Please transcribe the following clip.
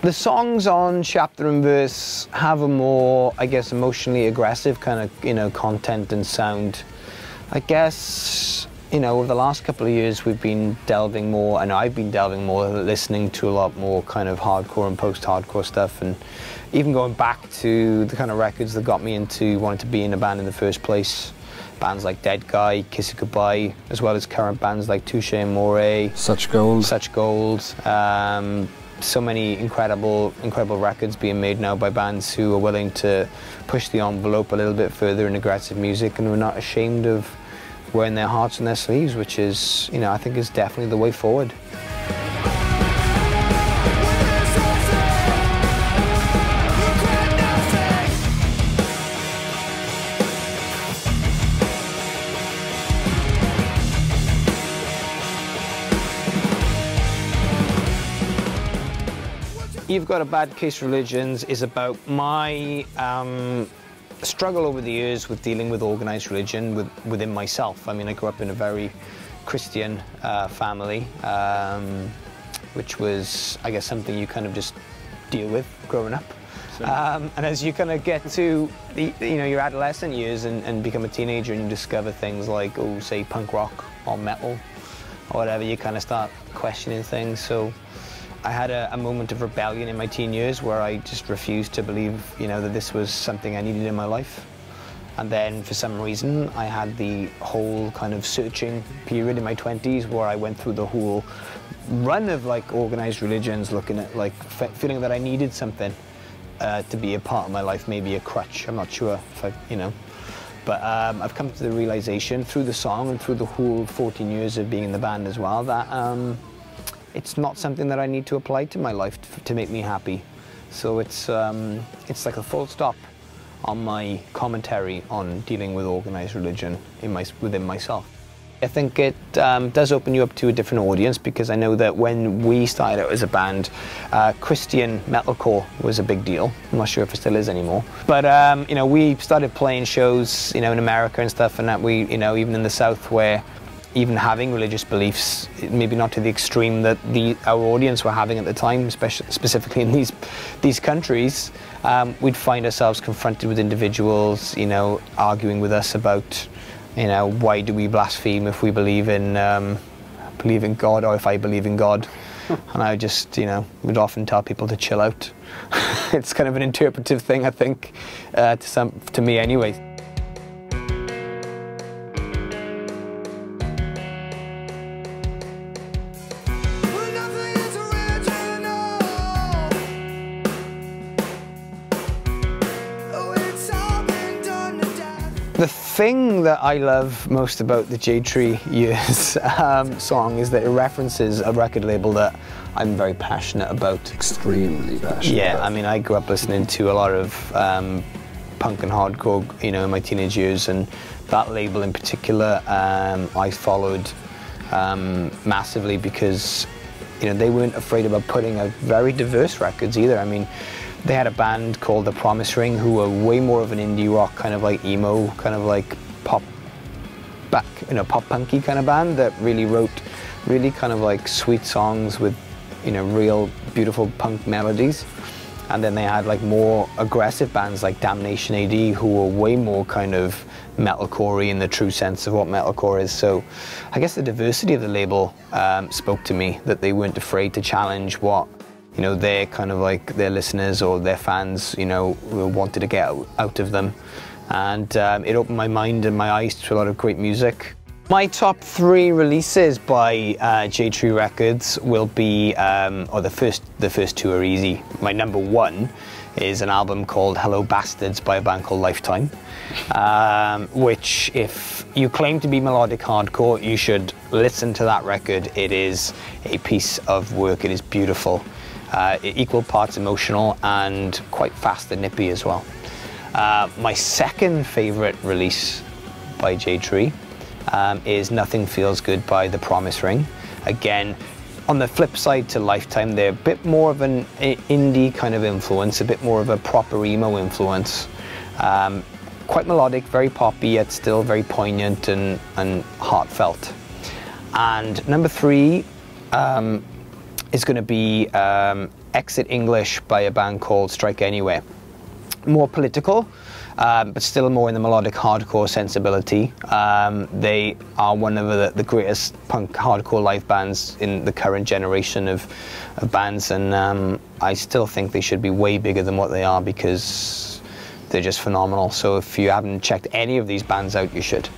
The songs on Chapter and Verse have a more, I guess, emotionally aggressive kind of, content and sound. I guess, over the last couple of years we've been delving more, and I've been delving more, listening to a lot more kind of hardcore and post-hardcore stuff, and even going back to the kind of records that got me into wanting to be in a band in the first place. Bands like Dead Guy, Kiss It Goodbye, as well as current bands like Touche Amore, Such Gold. So many incredible records being made now by bands who are willing to push the envelope a little bit further in aggressive music, and who are not ashamed of wearing their hearts on their sleeves, which is, I think is definitely the way forward. You've Got a Bad Case Religions is about my struggle over the years with dealing with organised religion within myself. I mean, I grew up in a very Christian family, which was, I guess, something you kind of just deal with growing up. And as you kind of get to your adolescent years and become a teenager, and you discover things like, say, punk rock or metal or whatever, you kind of start questioning things. So I had a moment of rebellion in my teen years where I just refused to believe, that this was something I needed in my life. And then for some reason, I had the whole kind of searching period in my 20s where I went through the whole run of organized religions, looking at feeling that I needed something to be a part of my life, maybe a crutch. I'm not sure if but I've come to the realization through the song and through the whole 14 years of being in the band as well that it's not something that I need to apply to my life to make me happy. So it's like a full stop on my commentary on dealing with organised religion within myself. I think it does open you up to a different audience, because I know that when we started out as a band, Christian metalcore was a big deal. I'm not sure if it still is anymore. But we started playing shows, in America and stuff, and that we, even in the South, where even having religious beliefs, maybe not to the extreme that our audience were having at the time, specifically in these countries, we'd find ourselves confronted with individuals, arguing with us about, why do we blaspheme if we believe in God, or if I believe in God. And I just, would often tell people to chill out. It's kind of an interpretive thing, I think, to me anyway. The thing that I love most about the Jade Tree Years song is that it references a record label that I'm very passionate about. Extremely passionate. Yeah, I mean, I grew up listening to a lot of punk and hardcore, in my teenage years, and that label in particular, I followed massively because, they weren't afraid about putting out very diverse records either. I mean, they had a band called The Promise Ring who were way more of an indie rock, kind of like emo, kind of like pop punky kind of band that really wrote really kind of like sweet songs with, real beautiful punk melodies. And then they had like more aggressive bands like Damnation AD who were way more kind of metalcore-y in the true sense of what metalcore is. So I guess the diversity of the label spoke to me, that they weren't afraid to challenge what their kind of like their listeners or their fans, wanted to get out of them. And it opened my mind and my eyes to a lot of great music. My top 3 releases by Jade Tree Records will be, the first 2 are easy. My number 1 is an album called Hello Bastards by a band called Lifetime, which, if you claim to be melodic hardcore, you should listen to that record. It is a piece of work. It is beautiful. Equal parts emotional and quite fast and nippy as well. My second favourite release by Jade Tree is Nothing Feels Good by The Promise Ring. Again, on the flip side to Lifetime, they're a bit more of an indie kind of influence, a bit more of a proper emo influence. Quite melodic, very poppy, yet still very poignant and heartfelt. And number 3 is going to be Exit English by a band called Strike Anywhere. More political, but still more in the melodic hardcore sensibility. They are one of the greatest punk hardcore live bands in the current generation of bands, and I still think they should be way bigger than what they are because they're just phenomenal. So if you haven't checked any of these bands out, you should.